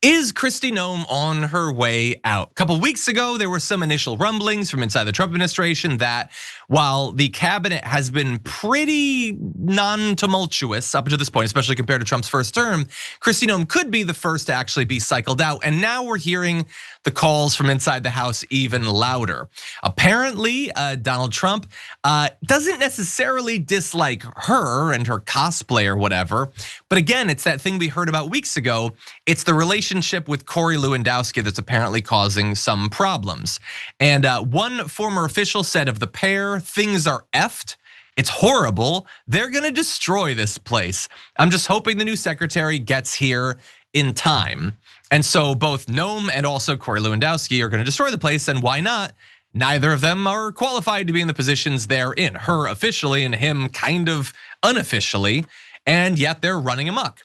Is Kristi Noem on her way out? A couple weeks ago, there were some initial rumblings from inside the Trump administration that while the cabinet has been pretty non-tumultuous up to this point, especially compared to Trump's first term, Kristi Noem could be the first to actually be cycled out. And now we're hearing the calls from inside the House even louder. Apparently, Donald Trump doesn't necessarily dislike her and her cosplay or whatever. But again, it's that thing we heard about weeks ago. It's the relationship with Corey Lewandowski that's apparently causing some problems. And one former official said of the pair, things are effed. It's horrible. They're gonna destroy this place. I'm just hoping the new secretary gets here in time. And so both Noem and also Corey Lewandowski are gonna destroy the place, and why not? Neither of them are qualified to be in the positions they're in. Her officially and him kind of unofficially, and yet they're running amok.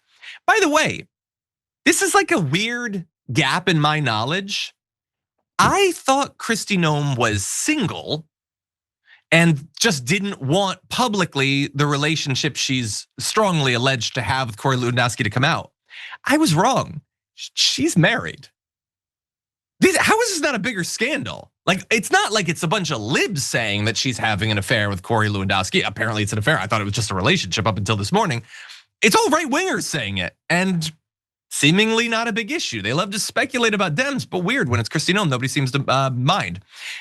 By the way, this is like a weird gap in my knowledge. I thought Kristi Noem was single and just didn't want publicly the relationship she's strongly alleged to have with Corey Lewandowski to come out. I was wrong. She's married. How is this not a bigger scandal? Like, it's not like it's a bunch of libs saying that she's having an affair with Corey Lewandowski. Apparently it's an affair. I thought it was just a relationship up until this morning. It's all right wingers saying it, and seemingly not a big issue. They love to speculate about Dems, but weird when it's Kristi Noem, nobody seems to mind.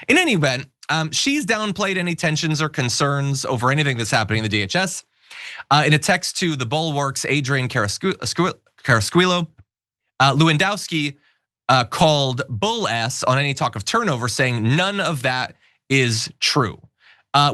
In any event, she's downplayed any tensions or concerns over anything that's happening in the DHS. In a text to the Bulwark's Adrian Carrasquillo, Lewandowski called bull ass on any talk of turnover, saying none of that is true.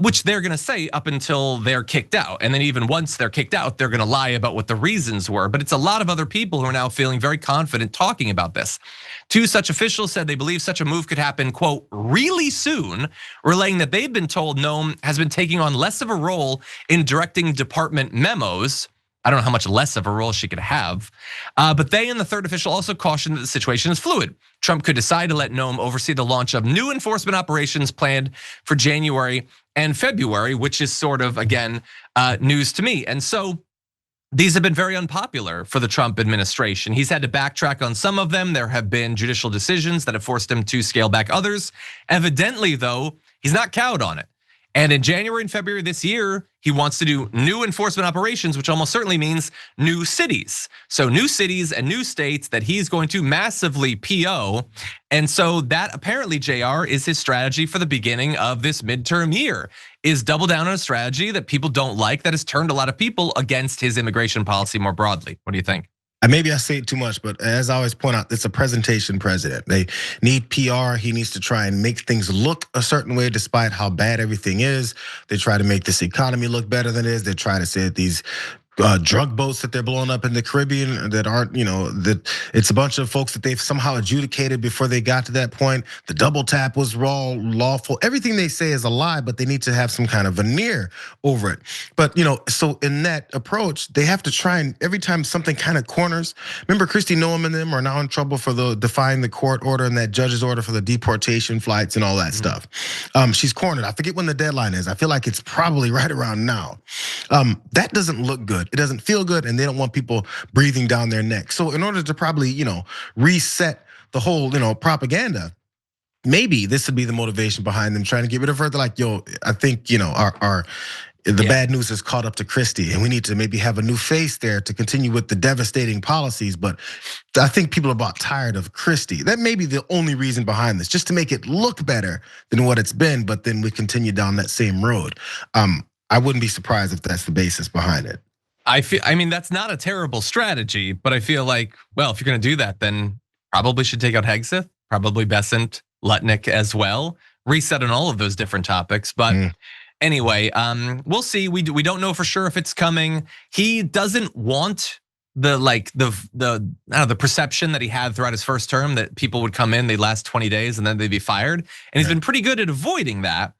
Which they're gonna say up until they're kicked out. And then even once they're kicked out, they're gonna lie about what the reasons were. But it's a lot of other people who are now feeling very confident talking about this. Two such officials said they believe such a move could happen, quote, really soon, relaying that they've been told Noem has been taking on less of a role in directing department memos. I don't know how much less of a role she could have. But they and the third official also cautioned that the situation is fluid. Trump could decide to let Noem oversee the launch of new enforcement operations planned for January and February, which is sort of, again, news to me. And so these have been very unpopular for the Trump administration. He's had to backtrack on some of them. There have been judicial decisions that have forced him to scale back others. Evidently, though, he's not cowed on it. And in January and February this year, he wants to do new enforcement operations, which almost certainly means new cities. So new cities and new states that he's going to massively PO. And so that apparently, JR, is his strategy for the beginning of this midterm year, is double down on a strategy that people don't like, that has turned a lot of people against his immigration policy more broadly. What do you think? Maybe I say it too much, but as I always point out, it's a presentation president. They need PR. He needs to try and make things look a certain way despite how bad everything is. They try to make this economy look better than it is. They try to say that these drug boats that they're blowing up in the Caribbean that aren't, that it's a bunch of folks that they've somehow adjudicated before they got to that point. The double tap was raw, lawful. Everything they say is a lie, but they need to have some kind of veneer over it. But so in that approach, they have to try and every time something kind of corners. Remember, Kristi Noem and them are now in trouble for defying the court order and that judge's order for the deportation flights and all that stuff. She's cornered. I forget when the deadline is. I feel like it's probably right around now. That doesn't look good. It doesn't feel good, and they don't want people breathing down their neck. So in order to probably, reset the whole, propaganda, maybe this would be the motivation behind them trying to get rid of her. They're like, yo, I think, the bad news is caught up to Kristi, and we need to maybe have a new face there to continue with the devastating policies. But I think people are about tired of Kristi. That may be the only reason behind this, just to make it look better than what it's been, but then we continue down that same road. I wouldn't be surprised if that's the basis behind it. I mean, that's not a terrible strategy, but I feel like, well, if you're gonna do that, then probably should take out Hegseth, probably Bessent, Lutnick as well, reset on all of those different topics. But anyway, we'll see. We don't know for sure if it's coming. He doesn't want the perception that he had throughout his first term that people would come in, they'd last 20 days and then they'd be fired. And he's been pretty good at avoiding that.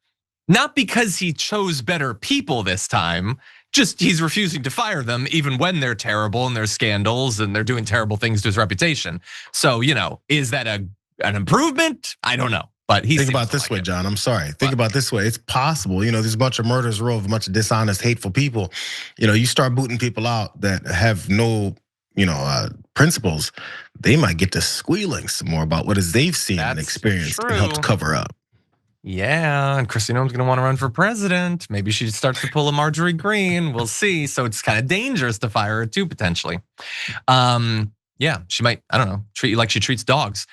Not because he chose better people this time, just he's refusing to fire them even when they're terrible and there's scandals and they're doing terrible things to his reputation. So, is that an improvement? I don't know. But think about this way, John. I'm sorry. Think about this way. It's possible. There's a bunch of murderers row of a bunch of dishonest, hateful people. You start booting people out that have no principals, they might get to squealing some more about what is they've seen and experienced and helped cover up. Yeah, and Kristi Noem's gonna want to run for president. Maybe she starts to pull a Marjorie Greene. We'll see. So it's kind of dangerous to fire her too, potentially. Yeah, she might, I don't know, treat you like she treats dogs.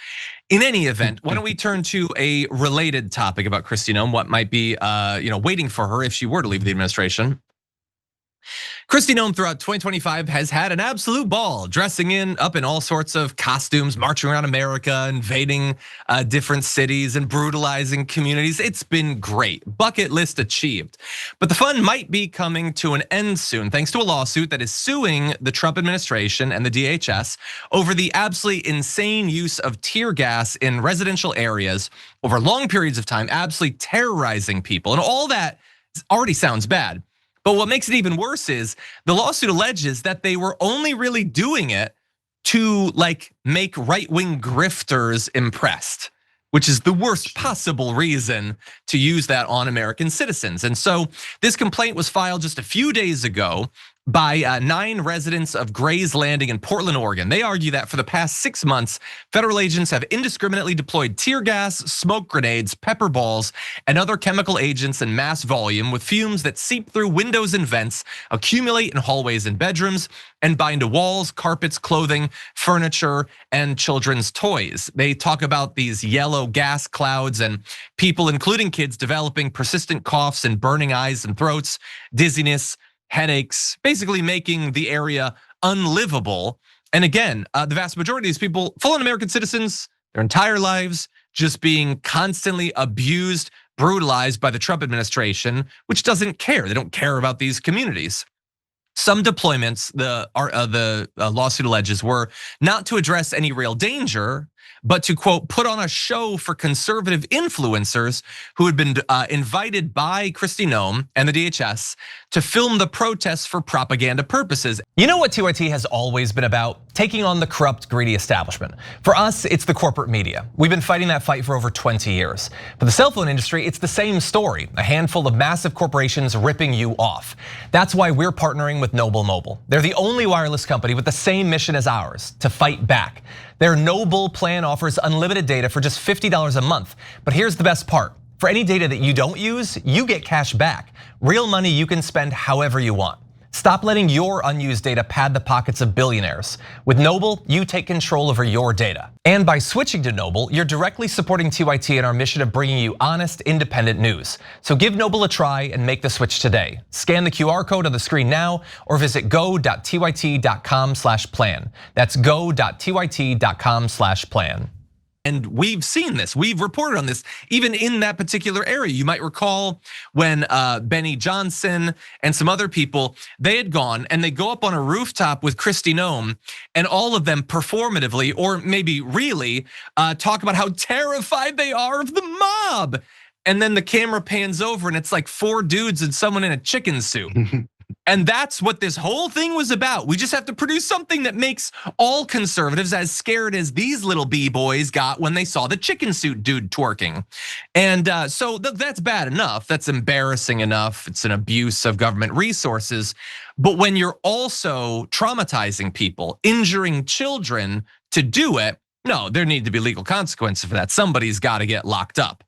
In any event, why don't we turn to a related topic about Kristi Noem, what might be waiting for her if she were to leave the administration. Kristi Noem throughout 2025 has had an absolute ball, dressing up in all sorts of costumes, marching around America, invading different cities and brutalizing communities. It's been great, bucket list achieved. But the fun might be coming to an end soon, thanks to a lawsuit that is suing the Trump administration and the DHS over the absolutely insane use of tear gas in residential areas over long periods of time, absolutely terrorizing people. And all that already sounds bad. But what makes it even worse is the lawsuit alleges that they were only really doing it to make right-wing grifters impressed, which is the worst possible reason to use that on American citizens. And so this complaint was filed just a few days ago by 9 residents of Gray's Landing in Portland, Oregon. They argue that for the past 6 months, federal agents have indiscriminately deployed tear gas, smoke grenades, pepper balls, and other chemical agents in mass volume with fumes that seep through windows and vents, accumulate in hallways and bedrooms, and bind to walls, carpets, clothing, furniture, and children's toys. They talk about these yellow gas clouds and people, including kids, developing persistent coughs and burning eyes and throats, dizziness, headaches, basically making the area unlivable. And again, the vast majority of these people, full-on American citizens, their entire lives just being constantly abused, brutalized by the Trump administration, which doesn't care. They don't care about these communities. Some deployments, the lawsuit alleges, were not to address any real danger, but to, quote, put on a show for conservative influencers who had been invited by Kristi Noem and the DHS to film the protests for propaganda purposes. You know what TYT has always been about? Taking on the corrupt, greedy establishment. For us, it's the corporate media. We've been fighting that fight for over 20 years. For the cell phone industry, it's the same story. A handful of massive corporations ripping you off. That's why we're partnering with Noble Mobile. They're the only wireless company with the same mission as ours, to fight back. Their Noble plan offers unlimited data for just $50 a month. But here's the best part. For any data that you don't use, you get cash back. Real money you can spend however you want. Stop letting your unused data pad the pockets of billionaires. With Noble, you take control over your data. And by switching to Noble, you're directly supporting TYT in our mission of bringing you honest, independent news. So give Noble a try and make the switch today. Scan the QR code on the screen now or visit go.tyt.com/plan. That's go.tyt.com/plan. And we've seen this, we've reported on this, even in that particular area. You might recall when Benny Johnson and some other people, they had gone and they go up on a rooftop with Kristi Noem, and all of them performatively, or maybe really, talk about how terrified they are of the mob. And then the camera pans over and it's like 4 dudes and someone in a chicken suit. And that's what this whole thing was about. We just have to produce something that makes all conservatives as scared as these little B-boys got when they saw the chicken suit dude twerking. And so that's bad enough. That's embarrassing enough. It's an abuse of government resources. But when you're also traumatizing people, injuring children to do it, no, there need to be legal consequences for that. Somebody's got to get locked up.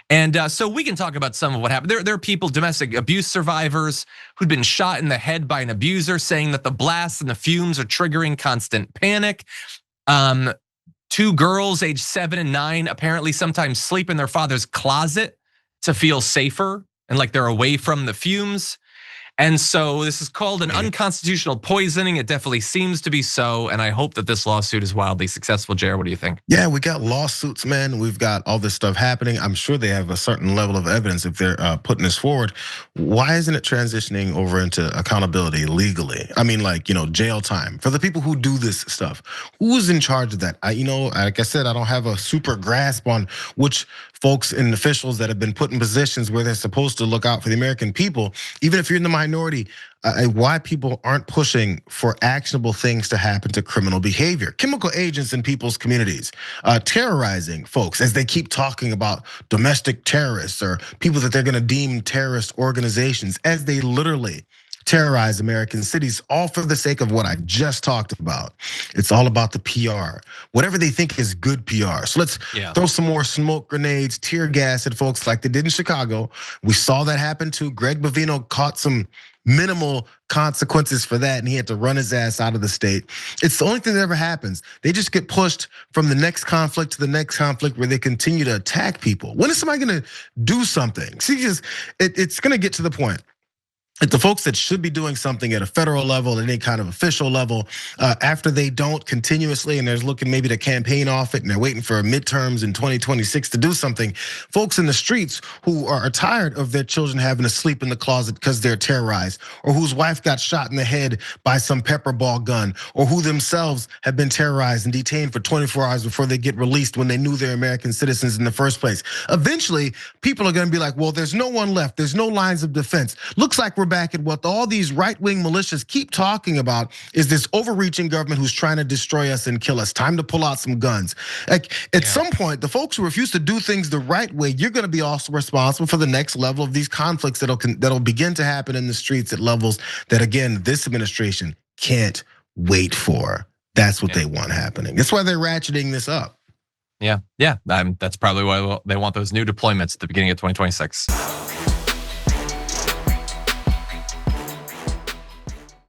And so we can talk about some of what happened. There are people, domestic abuse survivors, who'd been shot in the head by an abuser, saying that the blasts and the fumes are triggering constant panic. 2 girls aged 7 and 9 apparently sometimes sleep in their father's closet to feel safer and like they're away from the fumes. And so this is called an unconstitutional poisoning. It definitely seems to be so. And I hope that this lawsuit is wildly successful. Jared, what do you think? Yeah, we got lawsuits, man. We've got all this stuff happening. I'm sure they have a certain level of evidence if they're putting this forward. Why isn't it transitioning over into accountability legally? I mean, jail time for the people who do this stuff. Who's in charge of that? Like I said, I don't have a super grasp on which folks and officials that have been put in positions where they're supposed to look out for the American people, even if you're in the minority, why people aren't pushing for actionable things to happen to criminal behavior. Chemical agents in people's communities, terrorizing folks as they keep talking about domestic terrorists or people that they're gonna deem terrorist organizations, as they literally terrorize American cities, all for the sake of what I just talked about. It's all about the PR, whatever they think is good PR. So let's throw some more smoke grenades, tear gas at folks like they did in Chicago. We saw that happen too. Greg Bovino caught some minimal consequences for that, and he had to run his ass out of the state. It's the only thing that ever happens. They just get pushed from the next conflict to the next conflict where they continue to attack people. When is somebody gonna do something? See, it's gonna get to the point. The folks that should be doing something at a federal level, at any kind of official level, after they don't continuously, and they're looking maybe to campaign off it, and they're waiting for midterms in 2026 to do something. Folks in the streets who are tired of their children having to sleep in the closet because they're terrorized, or whose wife got shot in the head by some pepper ball gun, or who themselves have been terrorized and detained for 24 hours before they get released when they knew they're American citizens in the first place. Eventually, people are gonna be like, well, there's no one left. There's no lines of defense. Looks like we're back at what all these right-wing militias keep talking about is this overreaching government who's trying to destroy us and kill us. Time to pull out some guns. Like at some point, the folks who refuse to do things the right way, you're gonna be also responsible for the next level of these conflicts that'll begin to happen in the streets at levels that, again, this administration can't wait for. That's what they want happening. That's why they're ratcheting this up. Yeah, that's probably why they want those new deployments at the beginning of 2026.